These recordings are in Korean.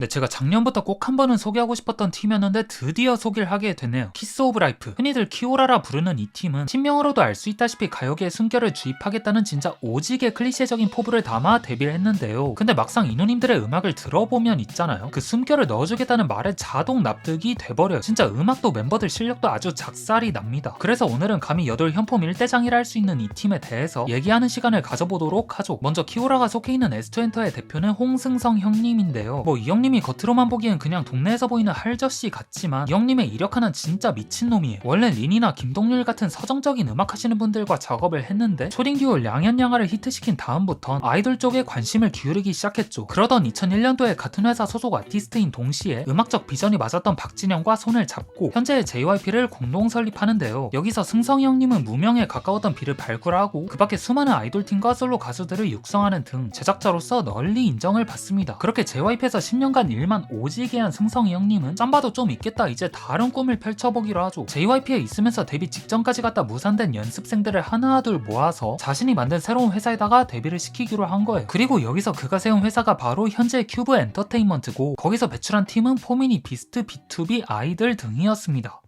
네, 제가 작년부터 꼭 한 번은 소개하고 싶었던 팀이었는데 드디어 소개를 하게 됐네요. 키스 오브 라이프. 흔히들 키오라라 부르는 이 팀은 팀명으로도 알 수 있다시피 가요계의 숨결을 주입하겠다는 진짜 오지게 클리셰적인 포부를 담아 데뷔를 했는데요. 근데 막상 이누님들의 음악을 들어보면 있잖아요. 그 숨결을 넣어주겠다는 말에 자동 납득이 돼버려요. 진짜 음악도 멤버들 실력도 아주 작살이 납니다. 그래서 오늘은 감히 여돌 현폼 1대장이라 할 수 있는 이 팀에 대해서 얘기하는 시간을 가져보도록 하죠. 먼저 키오라가 속해 있는 S2엔터의 대표는 홍승성 형님인데요. 이 형님이 겉으로만 보기엔 그냥 동네에서 보이는 할저씨 같지만 이 형님의 이력하는 진짜 미친놈이에요. 원래 린이나 김동률 같은 서정적인 음악 하시는 분들과 작업을 했는데 초딩 듀오 량현양아를 히트시킨 다음부턴 아이돌 쪽에 관심을 기울이기 시작했죠. 그러던 2001년도에 같은 회사 소속 아티스트인 동시에 음악적 비전이 맞았던 박진영과 손을 잡고 현재의 JYP를 공동 설립하는데요. 여기서 승성이 형님은 무명에 가까웠던 비를 발굴하고 그 밖에 수많은 아이돌팀과 솔로 가수들을 육성하는 등 제작자로서 널리 인정을 받습니다. 그렇게 JYP에서 10년간 일만 오지게 한 승성이 형님은 짬바도 좀 있겠다 이제 다른 꿈을 펼쳐보기로 하죠. JYP에 있으면서 데뷔 직전까지 갔다 무산된 연습생들을 하나둘 모아서 자신이 만든 새로운 회사에다가 데뷔를 시키기로 한 거예요. 그리고 여기서 그가 세운 회사가 바로 현재 큐브 엔터테인먼트고 거기서 배출한 팀은 포미니, 비스트, B2B, 아이들 등이었습니다.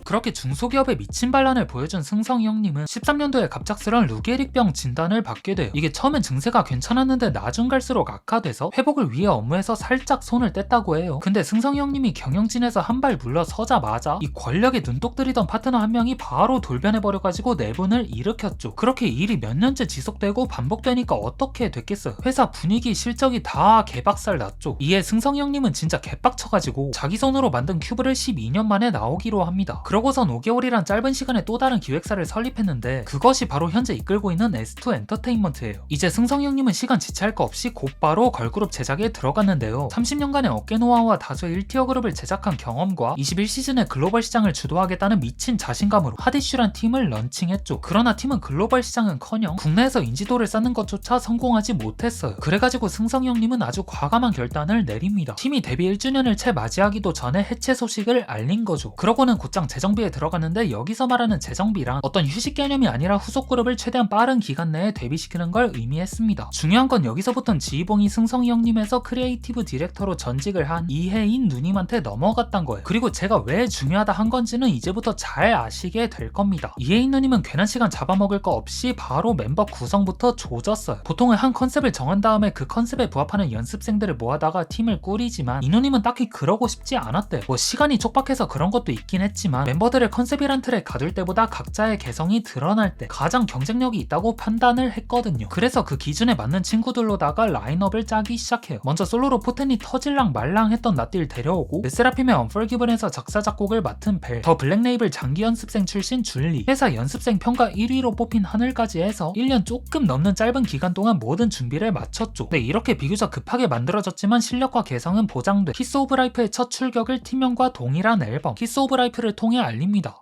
그렇게 중소기업에 미친 반란을 보여준 승성이 형님은 13년도에 갑작스런 루게릭병 진단을 받게 돼요. 이게 처음엔 증세가 괜찮았는데 나중 갈수록 악화돼서 회복을 위해 업무에서 살짝 손을 뗐다고 해요. 근데 승성이 형님이 경영진에서 한 발 물러서자마자 이 권력에 눈독 들이던 파트너 한 명이 바로 돌변해버려가지고 내분을 일으켰죠. 그렇게 일이 몇 년째 지속되고 반복되니까 어떻게 됐겠어요. 회사 분위기 실적이 다 개박살 났죠. 이에 승성이 형님은 진짜 개빡쳐가지고 자기 손으로 만든 큐브를 12년 만에 나오기로 합니다. 그러고선 5개월이란 짧은 시간에 또 다른 기획사를 설립했는데 그것이 바로 현재 이끌고 있는 S2 엔터테인먼트예요. 이제 승성이 형님은 시간 지체할 거 없이 곧바로 걸그룹 제작에 들어갔는데요. 30년간의 어깨 노하우와 다수의 1티어 그룹을 제작한 경험과 21시즌의 글로벌 시장을 주도하겠다는 미친 자신감으로 핫이슈란 팀을 런칭했죠. 그러나 팀은 글로벌 시장은커녕 국내에서 인지도를 쌓는 것조차 성공하지 못했어요. 그래가지고 승성이 형님은 아주 과감한 결단을 내립니다. 팀이 데뷔 1주년을 채 맞이하기도 전에 해체 소식을 알린 거죠. 그러고는 곧장 재정비에 들어갔는데 여기서 말하는 재정비란 어떤 휴식 개념이 아니라 후속 그룹을 최대한 빠른 기간 내에 데뷔시키는 걸 의미했습니다. 중요한 건 여기서부턴 지휘봉이 승성이 형님에서 크리에이티브 디렉터로 전직을 한 이혜인 누님한테 넘어갔단 거예요. 그리고 제가 왜 중요하다 한 건지는 이제부터 잘 아시게 될 겁니다. 이혜인 누님은 괜한 시간 잡아먹을 거 없이 바로 멤버 구성부터 조졌어요. 보통은 한 컨셉을 정한 다음에 그 컨셉에 부합하는 연습생들을 모아다가 팀을 꾸리지만 이 누님은 딱히 그러고 싶지 않았대요. 시간이 촉박해서 그런 것도 있긴 했지만 멤버들의 컨셉이란 틀에 가둘 때보다 각자의 개성이 드러날 때 가장 경쟁력이 있다고 판단을 했거든요. 그래서 그 기준에 맞는 친구들로다가 라인업을 짜기 시작해요. 먼저 솔로로 포텐이 터질랑 말랑 했던 나띠를 데려오고 르세라핌의 언펄기븐에서 작사 작곡을 맡은 벨, 더 블랙레이블 장기 연습생 출신 줄리, 회사 연습생 평가 1위로 뽑힌 하늘까지 해서 1년 조금 넘는 짧은 기간 동안 모든 준비를 마쳤죠. 네, 이렇게 비교적 급하게 만들어졌지만 실력과 개성은 보장돼 키스 오브 라이프의 첫 출격을 팀명과 동일한 앨범 키스 오브 라이프를 통해 알립니다.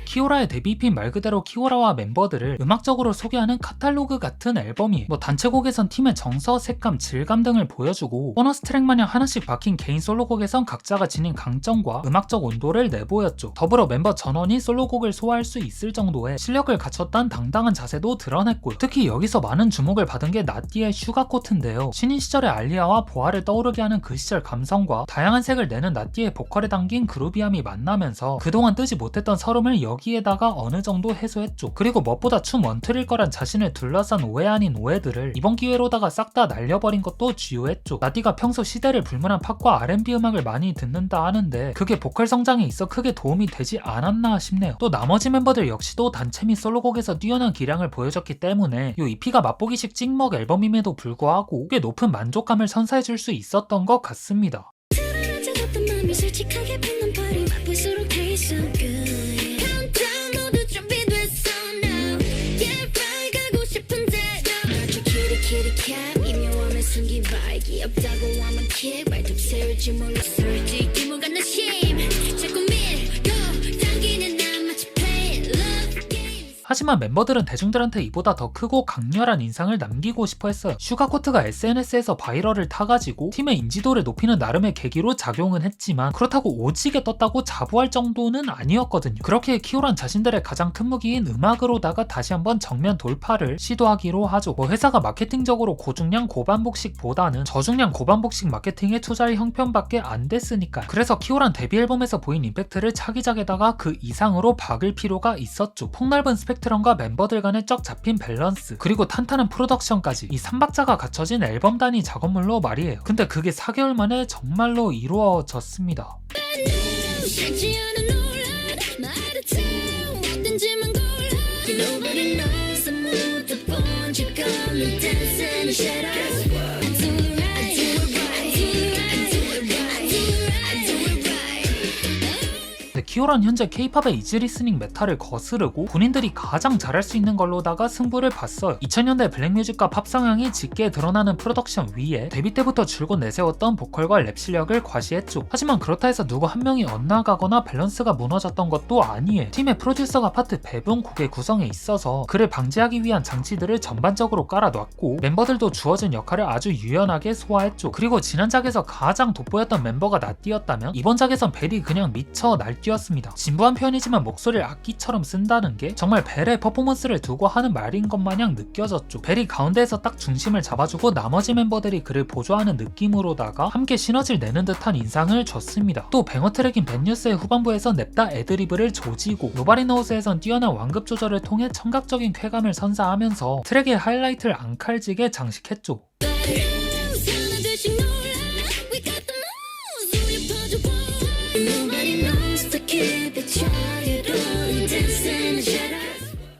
키오라의 데뷔핀 말 그대로 키오라와 멤버들을 음악적으로 소개하는 카탈로그 같은 앨범이에요. 단체곡에선 팀의 정서, 색감, 질감 등을 보여주고 보너스 트랙 마냥 하나씩 박힌 개인 솔로곡에선 각자가 지닌 강점과 음악적 온도를 내보였죠. 더불어 멤버 전원이 솔로곡을 소화할 수 있을 정도의 실력을 갖췄다는 당당한 자세도 드러냈고요. 특히 여기서 많은 주목을 받은 게 나띠의 슈가코트인데요. 신인 시절의 알리아와 보아를 떠오르게 하는 그 시절 감성과 다양한 색을 내는 나띠의 보컬에 담긴 그루비함이 만나면서 그동안 뜨지 못했던 서름을 여기에다가 어느 정도 해소했죠. 그리고 무엇보다 춤 원툴일 거란 자신을 둘러싼 오해 아닌 오해들을 이번 기회로다가 싹 다 날려버린 것도 주요했죠. 나띠가 평소 시대를 불문한 팝과 R&B 음악을 많이 듣는다 하는데 그게 보컬 성장에 있어 크게 도움이 되지 않았나 싶네요. 또 나머지 멤버들 역시도 단체 및 솔로곡에서 뛰어난 기량을 보여줬기 때문에 이 EP가 맛보기식 찍먹 앨범임에도 불구하고 꽤 높은 만족감을 선사해줄 수 있었던 것 같습니다. 하지만 멤버들은 대중들한테 이보다 더 크고 강렬한 인상을 남기고 싶어 했어요. 슈가코트가 SNS에서 바이럴을 타가지고 팀의 인지도를 높이는 나름의 계기로 작용은 했지만 그렇다고 오지게 떴다고 자부할 정도는 아니었거든요. 그렇게 키오란 자신들의 가장 큰 무기인 음악으로다가 다시 한번 정면 돌파를 시도하기로 하죠. 회사가 마케팅적으로 고중량 고반복식보다는 저중량 고반복식 마케팅에 투자할 형편밖에 안 됐으니까요. 그래서 키오란 데뷔 앨범에서 보인 임팩트를 차기작에다가 그 이상으로 박을 필요가 있었죠. 폭넓은 스펙트럼과 멤버들 간의 쩍 잡힌 밸런스, 그리고 탄탄한 프로덕션까지 이 3박자가 갖춰진 앨범 단위 작업물로 말이에요. 근데 그게 4개월 만에 정말로 이루어졌습니다. 키오란 현재 K-팝의 이지 리스닝 메타를 거스르고 본인들이 가장 잘할 수 있는 걸로다가 승부를 봤어요. 2000년대 블랙뮤직과 팝 성향이 짙게 드러나는 프로덕션 위에 데뷔 때부터 줄곧 내세웠던 보컬과 랩 실력을 과시했죠. 하지만 그렇다 해서 누구 한 명이 엇나가거나 밸런스가 무너졌던 것도 아니에요. 팀의 프로듀서가 파트 배분 곡의 구성에 있어서 그를 방지하기 위한 장치들을 전반적으로 깔아놨고 멤버들도 주어진 역할을 아주 유연하게 소화했죠. 그리고 지난작에서 가장 돋보였던 멤버가 나띠였다면 이번 작에선 벨이 그냥 미쳐 날뛰었습니다. 진부한 표현이지만 목소리를 악기처럼 쓴다는 게 정말 벨의 퍼포먼스를 두고 하는 말인 것 마냥 느껴졌죠. 벨이 가운데에서 딱 중심을 잡아주고 나머지 멤버들이 그를 보조하는 느낌으로다가 함께 시너지를 내는 듯한 인상을 줬습니다. 또 뱅어 트랙인 밴뉴스의 후반부에선 냅다 애드리브를 조지고 노바리 노우스에선 뛰어난 완급 조절을 통해 청각적인 쾌감을 선사하면서 트랙의 하이라이트를 안 칼지게 장식했죠.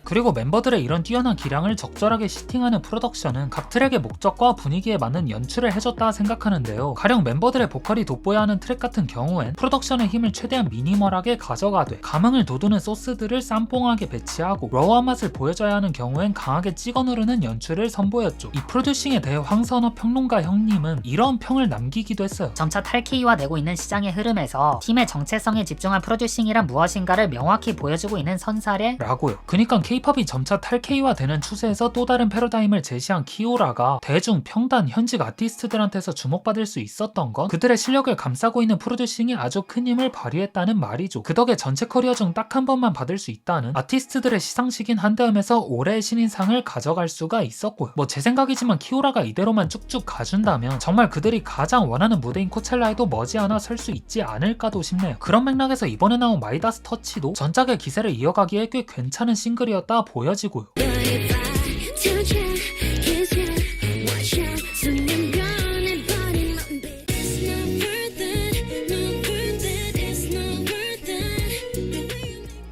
그리고 멤버들의 이런 뛰어난 기량을 적절하게 시팅하는 프로덕션은 각 트랙의 목적과 분위기에 맞는 연출을 해줬다 생각하는데요. 가령 멤버들의 보컬이 돋보여야 하는 트랙 같은 경우엔 프로덕션의 힘을 최대한 미니멀하게 가져가되 감흥을 돋우는 소스들을 쌈뽕하게 배치하고 러우한 맛을 보여줘야 하는 경우엔 강하게 찍어 누르는 연출을 선보였죠. 이 프로듀싱에 대해 황선업 평론가 형님은 이런 평을 남기기도 했어요. 점차 탈케이화되고 있는 시장의 흐름에서 팀의 정체성에 집중한 프로듀싱이란 무엇인가를 명확히 보여주고 있는 선사례? 라고요. 그니까 K-팝이 점차 탈K화되는 추세에서 또 다른 패러다임을 제시한 키오라가 대중, 평단, 현직 아티스트들한테서 주목받을 수 있었던 건 그들의 실력을 감싸고 있는 프로듀싱이 아주 큰 힘을 발휘했다는 말이죠. 그 덕에 전체 커리어 중 딱 한 번만 받을 수 있다는 아티스트들의 시상식인 한다음에서 올해의 신인상을 가져갈 수가 있었고요. 제 생각이지만 키오라가 이대로만 쭉쭉 가준다면 정말 그들이 가장 원하는 무대인 코첼라에도 머지않아 설 수 있지 않을까도 싶네요. 그런 맥락에서 이번에 나온 마이다스 터치도 전작의 기세를 이어가기에 꽤 괜찮은 싱글이었다 보여지고요.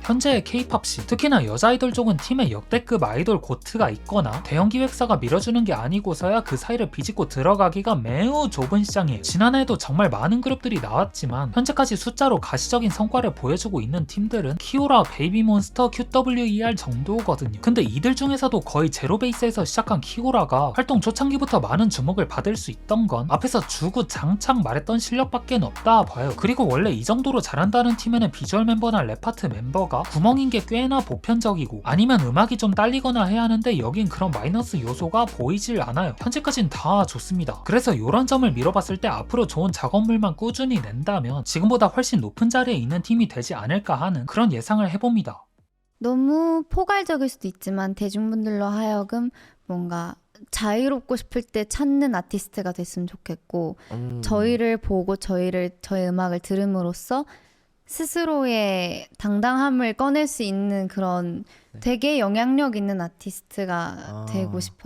현재의 K-팝씬, 특히나 여자 아이돌 쪽은 팀에 역대급 아이돌 고트가 있거나 대형 기획사가 밀어주는 게 아니고서야 그 사이를 비집고 들어가기가 매우 좁은 시장이에요. 지난해에도 정말 많은 그룹들이 나왔지만 현재까지 숫자로 가시적인 성과를 보여주고 있는 팀들은 키오라, 베이비몬스터, QWER 정도거든요. 근데 이들 중에서도 거의 제로 베이스에서 시작한 키오라가 활동 초창기부터 많은 주목을 받을 수 있던 건 앞에서 주구장창 말했던 실력밖에 없다 봐요. 그리고 원래 이 정도로 잘한다는 팀에는 비주얼 멤버나 랩 파트 멤버가 구멍인 게 꽤나 보편적이고 아니면 음악이 좀 딸리거나 해야 하는데 여긴 그런 마이너스 요소가 보이질 않아요. 현재까진 다 좋습니다. 그래서 이런 점을 미뤄봤을 때 앞으로 좋은 작업물만 꾸준히 낸다면 지금보다 훨씬 높은 자리에 있는 팀이 되지 않을까 하는 그런 예상을 해봅니다. 너무 포괄적일 수도 있지만 대중분들로 하여금 뭔가 자유롭고 싶을 때 찾는 아티스트가 됐으면 좋겠고 저희를 보고 저희 음악을 들음으로써 스스로의 당당함을 꺼낼 수 있는 그런 되게 영향력 있는 아티스트가 되고 싶어요.